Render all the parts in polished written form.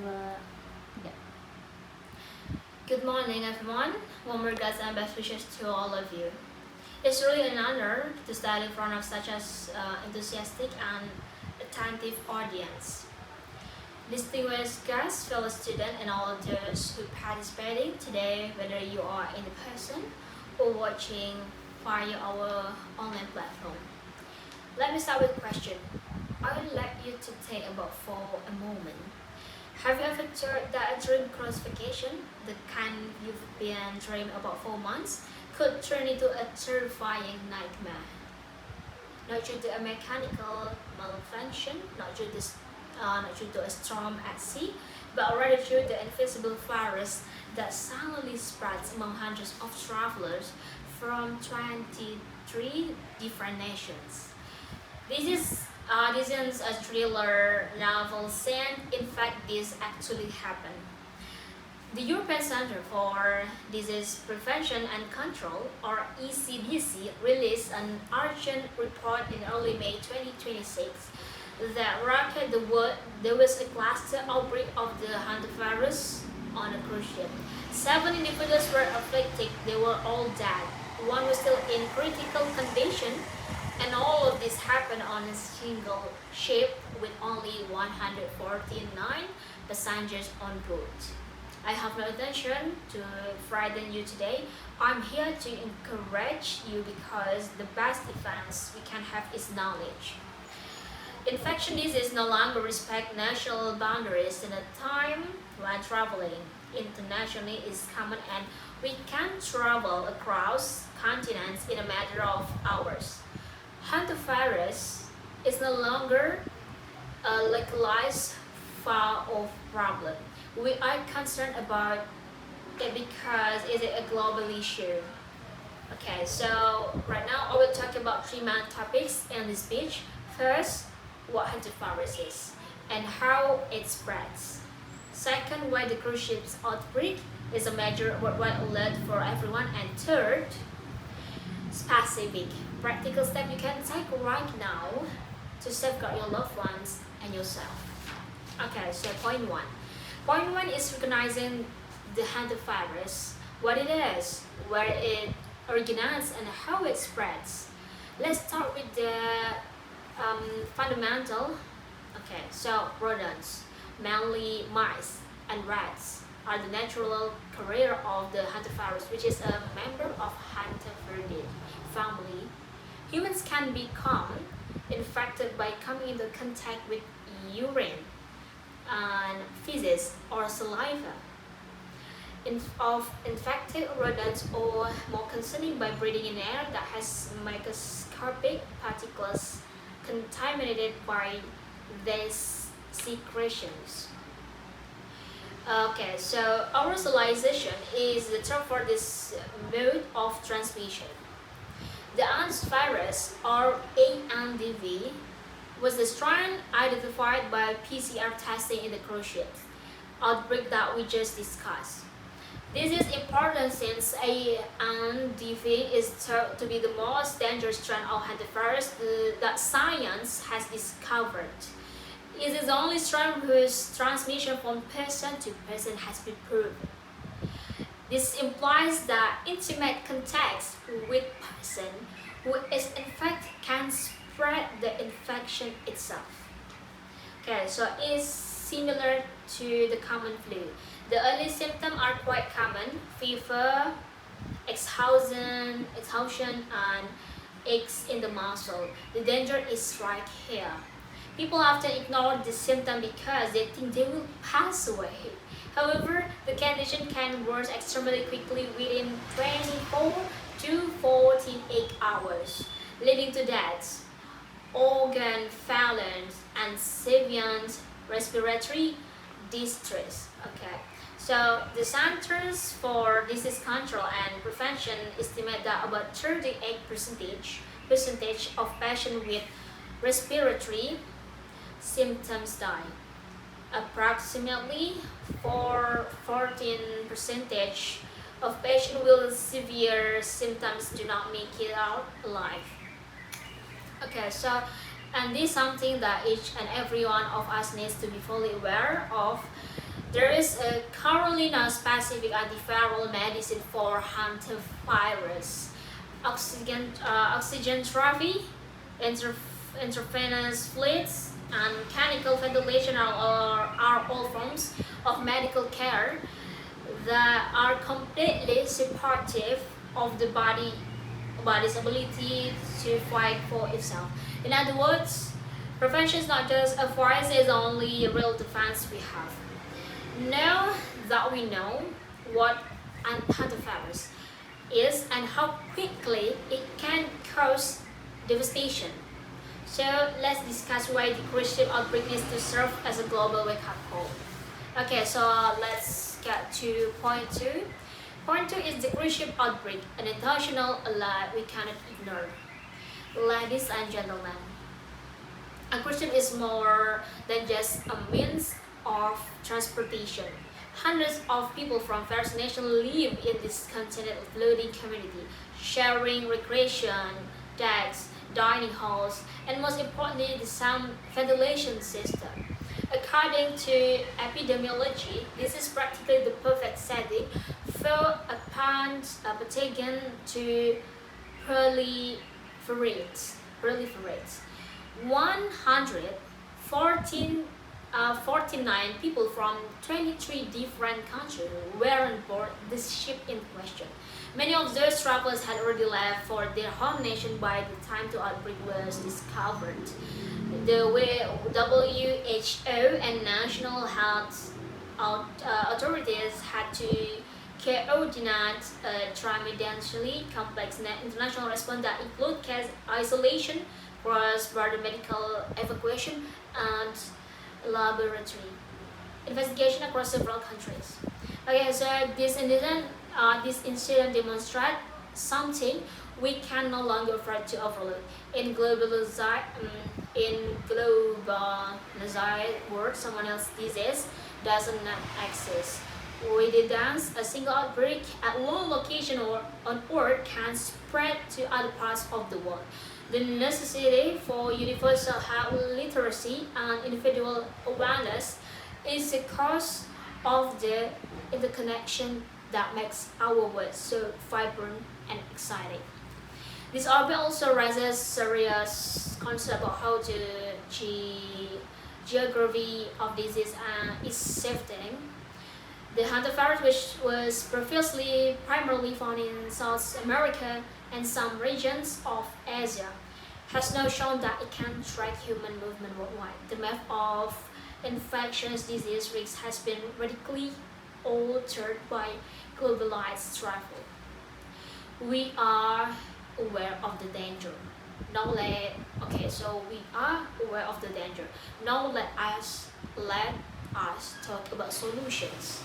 Yeah. Good morning, everyone. Warm regards and best wishes to all of you. It's really an honor to stand in front of such an enthusiastic and attentive audience. Distinguished guests, fellow students, and all of those who participating today, whether you are in person or watching via our online platform. Let me start with a question. I would like you to think about for a moment. Have you ever thought that a dream cross vacation, the kind you've been dreaming about for months, could turn into a terrifying nightmare? Not due to a mechanical malfunction, not due to a storm at sea, but rather due to the invisible virus that silently spreads among hundreds of travelers from 23 different nations. This isn't a thriller novel scene. In fact, this actually happened. The European Centre for Disease Prevention and Control, or ECDC, released an urgent report in early May 2026 that reckon there was a cluster outbreak of the hantavirus on a cruise ship. 7 individuals were afflicted, they were all dead. One was still in critical condition, and all of this happened on a single ship with only 149 passengers on board. I have no intention to frighten you today. I'm here to encourage you because the best defense we can have is knowledge. Infection disease no longer respect national boundaries in a time when traveling internationally is common and we can travel across continents in a matter of hours. Hantavirus is no longer a localized far-off problem. We are concerned about it because it's a global issue. Okay, so right now I will talk about three main topics in this speech. First, what hantavirus is and how it spreads. Second, why the cruise ship's outbreak is a major worldwide alert for everyone. And third, specific practical step you can take right now to safeguard your loved ones and yourself. Okay, so point one. Point one is recognizing the hantavirus, what it is, where it originates, and how it spreads. Let's start with the fundamental. Okay, so rodents, mainly mice and rats, are the natural carrier of the hantavirus, which is a member of Hantaviridae family. Humans can become infected by coming into contact with urine and feces or saliva of infected rodents, or more concerning, by breathing in air that has microscopic particles contaminated by these secretions. Okay, so aerosolization is the term for this mode of transmission. The ANS virus, or ANDV, was the strain identified by PCR testing in the cruise ship outbreak that we just discussed. This is important since ANDV is thought to be the most dangerous strain of hantavirus that science has discovered. It is the only strain whose transmission from person to person has been proven. This implies that intimate contact with person who is infected can spread the infection itself. Okay, so it's similar to the common flu. The early symptoms are quite common: fever, exhaustion, and aches in the muscle. The danger is right here. People often ignore the symptom because they think they will pass away. However, the condition can worsen extremely quickly within 24 to 48 hours, leading to death, organ failure, and severe respiratory distress. Okay, so the Centers for Disease Control and Prevention estimate that about 38% of patients with respiratory symptoms die. Approximately 14% of patients with severe symptoms do not make it out alive. Okay, so and this is something that each and every one of us needs to be fully aware of. There is currently no specific antiviral medicine for hantavirus. Oxygen therapy, intravenous fluids, and mechanical ventilation are all forms of medical care that are completely supportive of the body's ability to fight for itself. In other words, prevention is not just a voice, it's the only real defense we have. Now that we know what an hantavirus is and how quickly it can cause devastation, so let's discuss why the cruise ship outbreak needs to serve as a global wake-up call. Okay, so let's get to point two. Point two is the cruise ship outbreak, an international alert we cannot ignore. Ladies and gentlemen, a cruise ship is more than just a means of transportation. Hundreds of people from various nations live in this continent floating community, sharing recreation, decks, dining halls, and most importantly, the sound ventilation system. According to epidemiology, this is practically the perfect setting for a pathogen to proliferate. 149 people from 23 different countries were on board this ship in question. Many of those travelers had already left for their home nation by the time the outbreak was discovered. The WHO and national health authorities had to coordinate a tremendously complex international response that included case isolation, cross-border medical evacuation, and laboratory investigation across several countries. Okay, so this incident demonstrates something we can no longer afford to overlook. In globalized world, someone else's disease does not exist. With the dance, a single outbreak at one location or on Earth can spread to other parts of the world. The necessity for universal health literacy and individual awareness is the cause of the interconnection that makes our world so vibrant and exciting. This outbreak also raises serious concerns about how the geography of disease is shifting. The hantavirus, which was previously primarily found in South America and some regions of Asia, has now shown that it can track human movement worldwide. The map of infectious disease risks has been radically altered by globalized travel. We are aware of the danger. Now we are aware of the danger. Now let us talk about solutions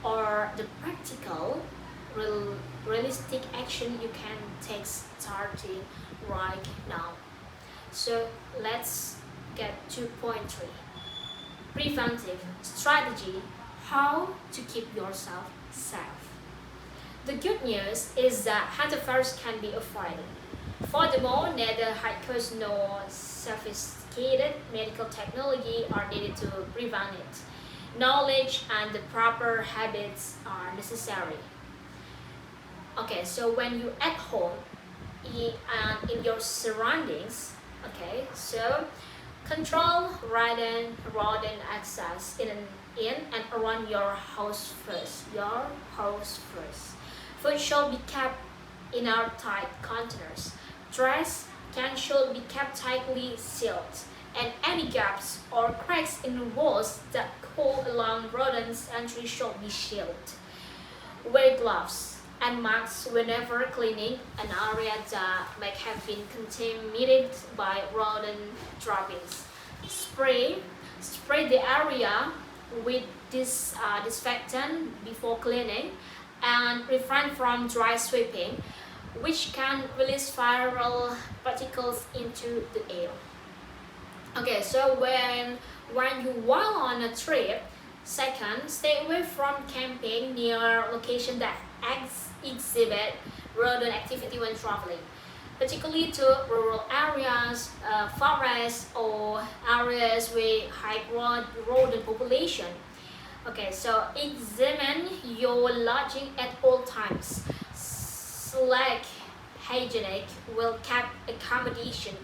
or the practical, realistic action you can take starting right now. So let's get to point three. Preventive strategy, how to keep yourself safe. The good news is that hantavirus can be avoided. Furthermore, neither high-cost nor sophisticated medical technology are needed to prevent it. Knowledge and the proper habits are necessary. Okay, so when you at home and in your surroundings, okay, so control rodent access in and around your house first. Food should be kept in airtight containers. Trash can should be kept tightly sealed, and any gaps or cracks in the walls that could allow rodents entry should be sealed. Wear gloves and masks whenever cleaning an area that may have been contaminated by rodent droppings. Spray the area with this disinfectant before cleaning, and refrain from dry sweeping, which can release viral particles into the air. Okay, so when you while on a trip, second, stay away from camping near locations that exhibit rodent activity when traveling, particularly to rural areas, forests, or areas with high rodent population. Okay, so examine your lodging at all times. Select hygienic, well-kept accommodation,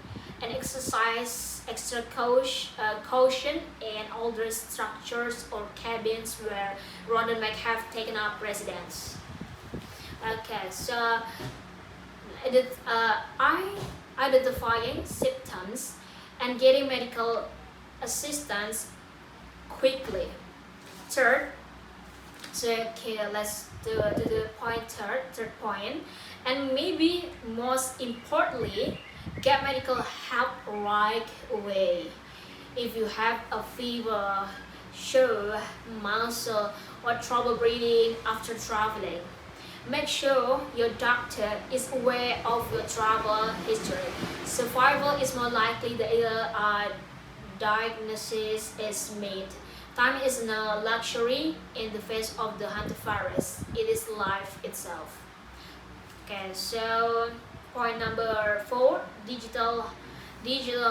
and exercise extra caution in older structures or cabins where rodent might have taken up residence. Okay, so identifying symptoms and getting medical assistance quickly. Third, so okay, let's do the third point, and maybe most importantly, get medical help right away. If you have a fever, show, muscle, or trouble breathing after traveling, make sure your doctor is aware of your travel history. Survival is more likely the diagnosis is made. Time is no luxury in the face of the hantavirus. It is life itself. Okay, so point number 4, digital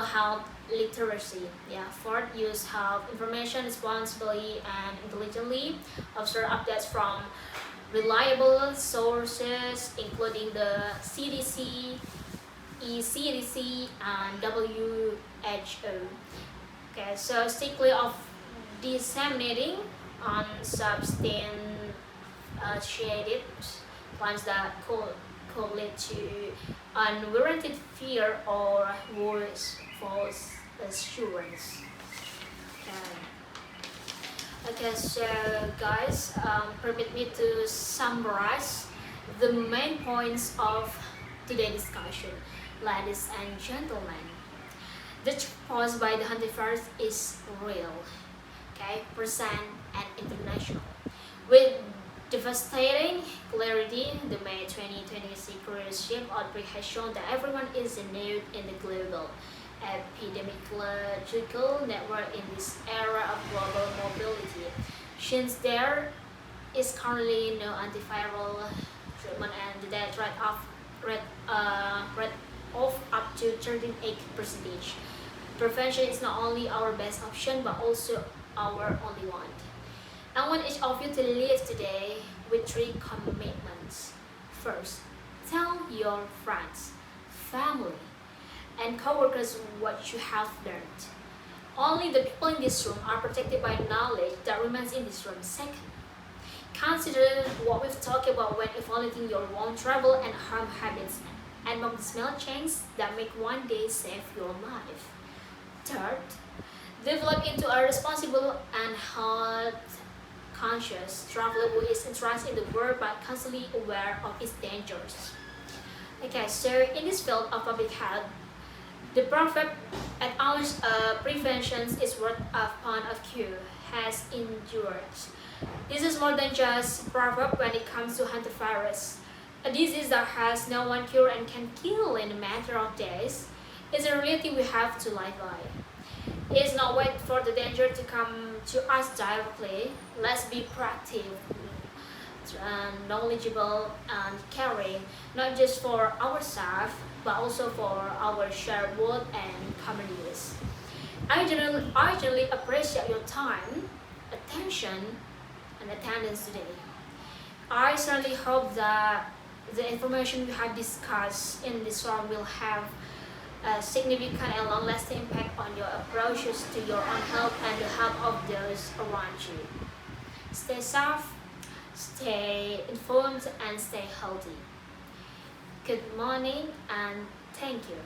health literacy. Yeah, fourth, use health information responsibly and intelligently. Observe updates from reliable sources, including the CDC, ECDC, and WHO. Okay, so stay clear of disseminating unsubstantiated claims that could lead to unwarranted fear or worse, false assurance. Okay, so guys, permit me to summarize the main points of today's discussion. Ladies and gentlemen, the threat posed by the hantavirus is real, okay, present and international. With devastating clarity, the May 2026 cruise ship outbreak has shown that everyone is renewed in the global epidemiological network in this era of global mobility. Since there is currently no antiviral treatment and the death rate of up to 38%, prevention is not only our best option but also our only one. I want each of you to live today with 3 commitments. First, tell your friends, family, and coworkers what you have learned. Only the people in this room are protected by knowledge that remains in this room. Second, consider what we've talked about when evaluating your own travel and home habits and among the small changes that make one day save your life. Third, develop into a responsible and health conscious traveler who is interested in the world but constantly aware of its dangers. Okay, so in this field of public health, the proverb at ours prevention is worth a pound of cure has endured. This is more than just a proverb when it comes to hantavirus. A disease that has no one cure and can kill in a matter of days is a reality we have to live by. It's not wait for the danger to come to us directly. Let's be proactive, knowledgeable, and caring, not just for ourselves, but also for our shared world and communities. I genuinely appreciate your time, attention, and attendance today. I certainly hope that the information we have discussed in this forum will have a significant and long-lasting impact on your approaches to your own health and the health of those around you. Stay safe, stay informed, and stay healthy. Good morning and thank you.